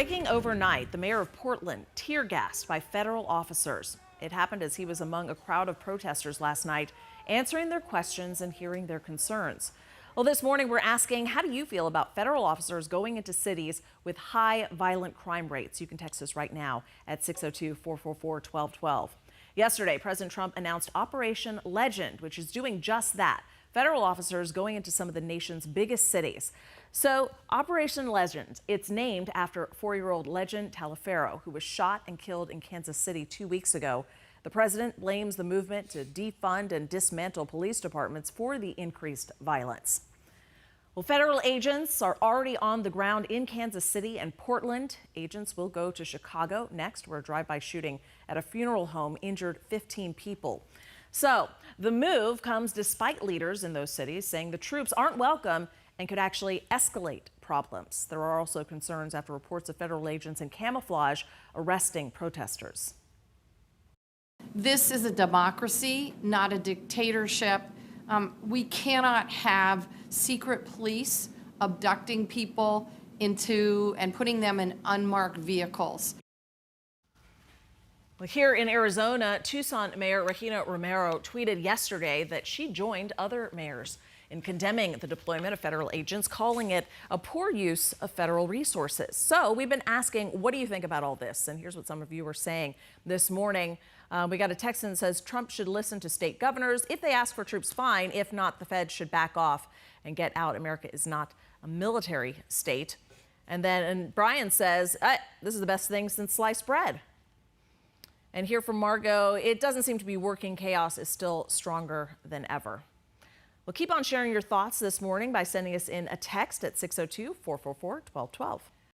Breaking overnight, the mayor of Portland tear gassed by federal officers. It happened as he was among a crowd of protesters last night, answering their questions and hearing their concerns. Well, this morning we're asking, how do you feel about federal officers going into cities with high violent crime rates? You can text us right now at 602-444-1212. Yesterday, President Trump announced Operation Legend, which is doing just that. Federal officers going into some of the nation's biggest cities. So Operation Legend, it's named after 4-year-old Legend Taliaferro, who was shot and killed in Kansas City 2 weeks ago. The president blames the movement to defund and dismantle police departments for the increased violence. Well, federal agents are already on the ground in Kansas City and Portland. Agents will go to Chicago next, where a drive-by shooting at a funeral home injured 15 people. So the move comes despite leaders in those cities saying the troops aren't welcome and could actually escalate problems. There are also concerns after reports of federal agents in camouflage arresting protesters. This is a democracy, not a dictatorship. We cannot have secret police abducting people into and putting them in unmarked vehicles. Well, here in Arizona, Tucson Mayor Regina Romero tweeted yesterday that she joined other mayors in condemning the deployment of federal agents, calling it a poor use of federal resources. So we've been asking, what do you think about all this? And here's what some of you were saying this morning. We got a text that says Trump should listen to state governors. If they ask for troops, fine. If not, the Fed should back off and get out. America is not a military state. And Brian says, this is the best thing since sliced bread. And here from Margot, it doesn't seem to be working. Chaos is still stronger than ever. Well, keep on sharing your thoughts this morning by sending us in a text at 602-444-1212.